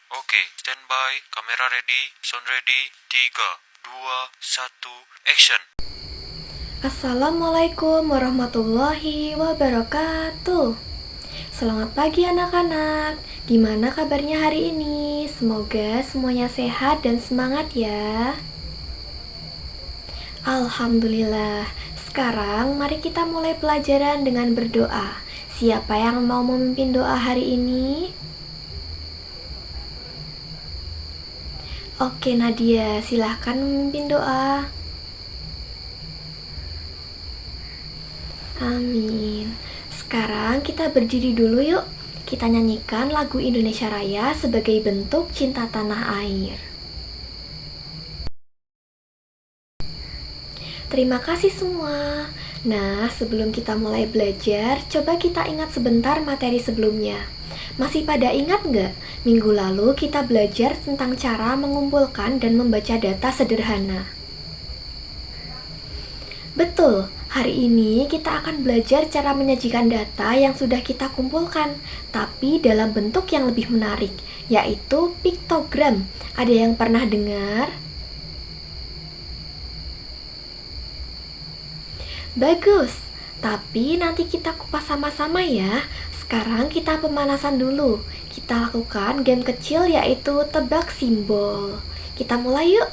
Oke, standby, kamera ready, sound ready, 3, 2, 1, action. Assalamualaikum warahmatullahi wabarakatuh. Selamat pagi anak-anak. Gimana kabarnya hari ini? Semoga semuanya sehat dan semangat ya. Alhamdulillah. Sekarang mari kita mulai pelajaran dengan berdoa. Siapa yang mau memimpin doa hari ini? Oke Nadia, silahkan memimpin doa. Amin. Sekarang kita berdiri dulu yuk. Kita nyanyikan lagu Indonesia Raya sebagai bentuk cinta tanah air. Terima kasih semua. Nah, sebelum kita mulai belajar, coba kita ingat sebentar materi sebelumnya. Masih pada ingat nggak? Minggu lalu kita belajar tentang cara mengumpulkan dan membaca data sederhana. Betul, hari ini kita akan belajar cara menyajikan data yang sudah kita kumpulkan, tapi dalam bentuk yang lebih menarik, yaitu piktogram. Ada yang pernah dengar? Bagus, tapi nanti kita kupas sama-sama ya. Sekarang kita pemanasan dulu. Kita lakukan game kecil yaitu tebak simbol. Kita mulai yuk.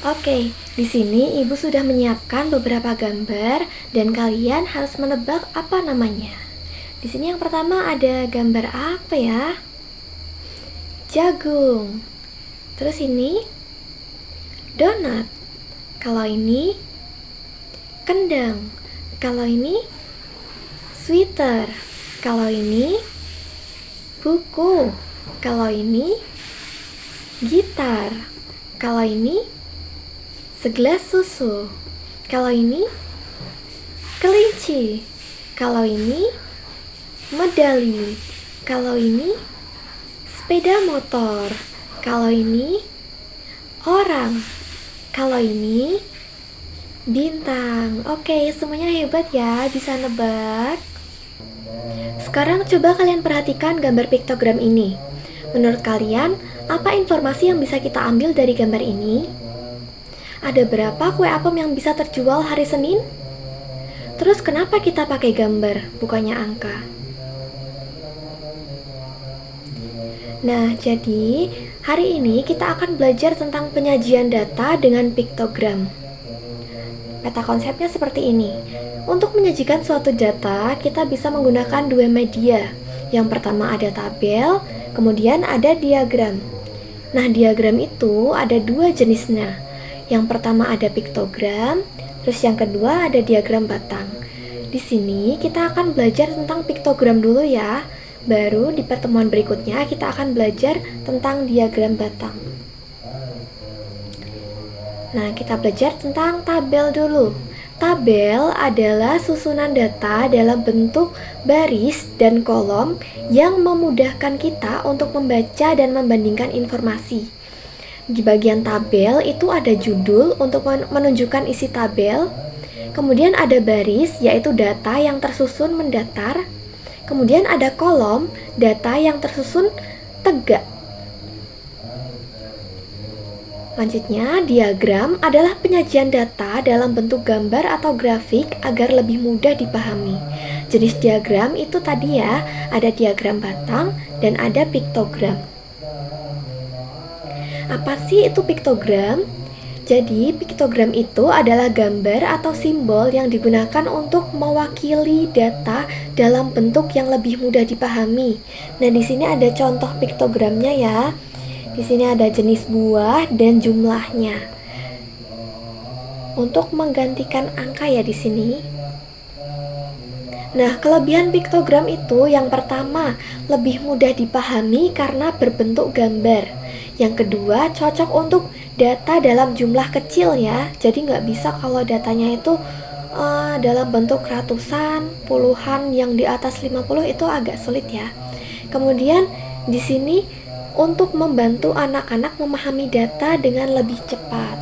Oke, di sini Ibu sudah menyiapkan beberapa gambar dan kalian harus menebak apa namanya. Di sini yang pertama ada gambar apa ya? Jagung. Terus ini donat. Kalau ini kendang. Kalau ini sweater. Kalau ini buku. Kalau ini gitar. Kalau ini segelas susu. Kalau ini kelinci. Kalau ini medali. Kalau ini sepeda motor. Kalau ini orang. Kalau ini bintang. Oke, semuanya hebat ya, bisa nebak. Sekarang coba kalian perhatikan gambar piktogram ini. Menurut kalian, apa informasi yang bisa kita ambil dari gambar ini? Ada berapa kue apem yang bisa terjual hari Senin? Terus kenapa kita pakai gambar, bukannya angka? Nah, jadi hari ini kita akan belajar tentang penyajian data dengan piktogram. Peta konsepnya seperti ini. Untuk menyajikan suatu data, kita bisa menggunakan dua media. Yang pertama ada tabel, kemudian ada diagram. Nah, diagram itu ada dua jenisnya. Yang pertama ada piktogram, terus yang kedua ada diagram batang. Di sini kita akan belajar tentang piktogram dulu ya. Baru di pertemuan berikutnya kita akan belajar tentang diagram batang. Nah, kita belajar tentang tabel dulu. Tabel adalah susunan data dalam bentuk baris dan kolom yang memudahkan kita untuk membaca dan membandingkan informasi. Di bagian tabel itu ada judul untuk menunjukkan isi tabel. Kemudian ada baris, yaitu data yang tersusun mendatar. Kemudian ada kolom, data yang tersusun tegak. Lanjutnya, diagram adalah penyajian data dalam bentuk gambar atau grafik agar lebih mudah dipahami. Jenis diagram itu tadi ya, ada diagram batang dan ada piktogram. Apa sih itu piktogram? Jadi, piktogram itu adalah gambar atau simbol yang digunakan untuk mewakili data dalam bentuk yang lebih mudah dipahami. Nah, di sini ada contoh piktogramnya ya. Di sini ada jenis buah dan jumlahnya. Untuk menggantikan angka ya di sini. Nah, kelebihan piktogram itu yang pertama, lebih mudah dipahami karena berbentuk gambar. Yang kedua, cocok untuk data dalam jumlah kecil ya. Jadi nggak bisa kalau datanya itu dalam bentuk ratusan, puluhan, yang di atas 50 itu agak sulit ya. Kemudian di sini untuk membantu anak-anak memahami data dengan lebih cepat.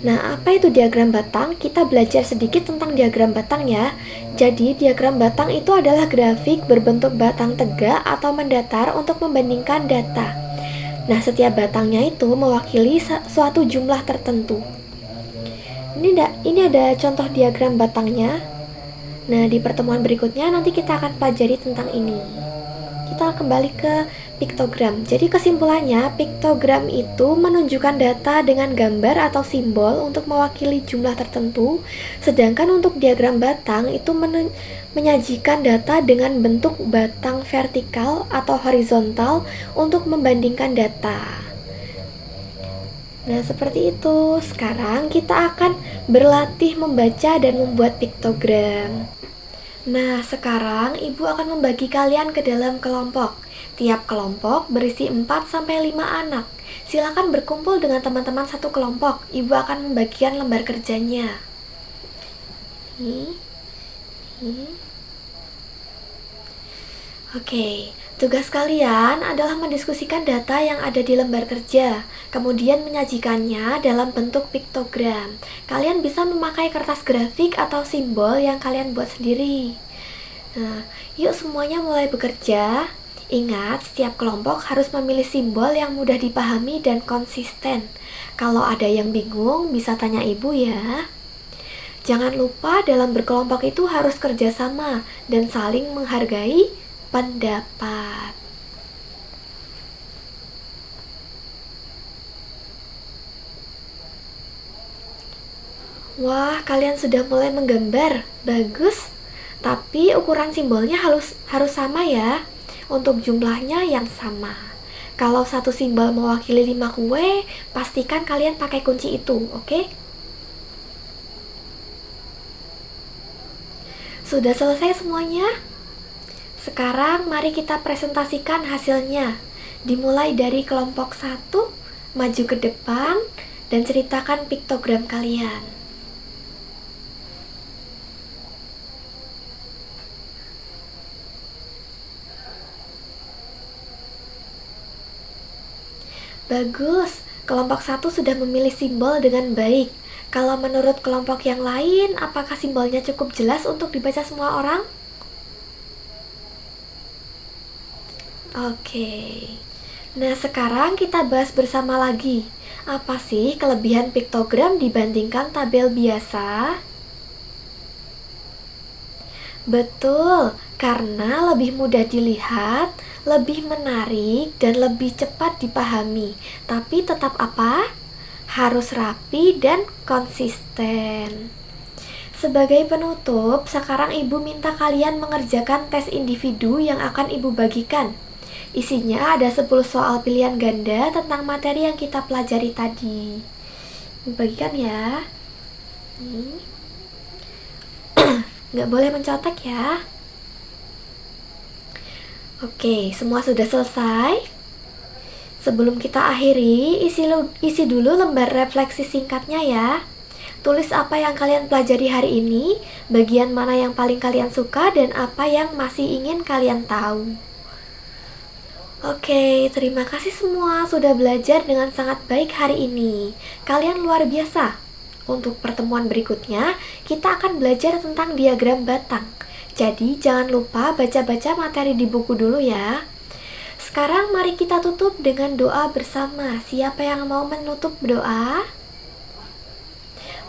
Nah, apa itu diagram batang? Kita belajar sedikit tentang diagram batang ya. Jadi, diagram batang itu adalah grafik berbentuk batang tegak atau mendatar untuk membandingkan data. Nah, setiap batangnya itu mewakili suatu jumlah tertentu. Ini ada contoh diagram batangnya. Nah, di pertemuan berikutnya nanti kita akan pelajari tentang ini. Kita kembali ke piktogram. Jadi kesimpulannya, piktogram itu menunjukkan data dengan gambar atau simbol untuk mewakili jumlah tertentu, sedangkan untuk diagram batang itu menyajikan data dengan bentuk batang vertikal atau horizontal untuk membandingkan data. Nah, seperti itu. Sekarang kita akan berlatih membaca dan membuat piktogram. Nah, sekarang Ibu akan membagi kalian ke dalam kelompok. Tiap kelompok berisi 4-5 anak. Silakan berkumpul dengan teman-teman satu kelompok. Ibu akan membagikan lembar kerjanya. Oke, tugas kalian adalah mendiskusikan data yang ada di lembar kerja, kemudian menyajikannya dalam bentuk piktogram. Kalian bisa memakai kertas grafik atau simbol yang kalian buat sendiri. Nah, yuk semuanya mulai bekerja. Ingat, setiap kelompok harus memilih simbol yang mudah dipahami dan konsisten. Kalau ada yang bingung, bisa tanya ibu ya. Jangan lupa dalam berkelompok itu harus kerjasama dan saling menghargai pendapat. Wah, kalian sudah mulai menggambar. Bagus. Tapi ukuran simbolnya harus sama ya. Untuk jumlahnya yang sama. Kalau satu simbol mewakili 5 kue, pastikan kalian pakai kunci itu, oke? Sudah selesai semuanya? Sekarang mari kita presentasikan hasilnya. Dimulai dari kelompok 1, maju ke depan, dan ceritakan piktogram kalian. Bagus, kelompok 1 sudah memilih simbol dengan baik. Kalau menurut kelompok yang lain, apakah simbolnya cukup jelas untuk dibaca semua orang? Oke. Nah, sekarang kita bahas bersama lagi. Apa sih kelebihan piktogram dibandingkan tabel biasa? Betul, karena lebih mudah dilihat, lebih menarik, dan lebih cepat dipahami. Tapi tetap apa? Harus rapi dan konsisten. Sebagai penutup, sekarang Ibu minta kalian mengerjakan tes individu yang akan Ibu bagikan. Isinya ada 10 soal pilihan ganda tentang materi yang kita pelajari tadi. Ibu bagikan ya. Nggak boleh mencotek ya. Oke, semua sudah selesai. Sebelum kita akhiri, isi dulu lembar refleksi singkatnya ya. Tulis apa yang kalian pelajari hari ini, bagian mana yang paling kalian suka, dan apa yang masih ingin kalian tahu. Oke, terima kasih semua sudah belajar dengan sangat baik hari ini. Kalian luar biasa. Untuk pertemuan berikutnya, kita akan belajar tentang diagram batang. Jadi, jangan lupa baca-baca materi di buku dulu ya. Sekarang mari kita tutup dengan doa bersama. Siapa yang mau menutup doa?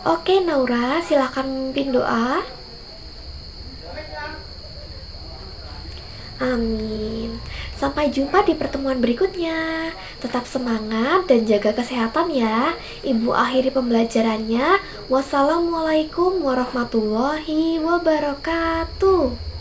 Oke, Naura, silakan memimpin doa. Amin. Sampai jumpa di pertemuan berikutnya. Tetap semangat dan jaga kesehatan ya. Ibu akhiri pembelajarannya. Wassalamualaikum warahmatullahi wabarakatuh.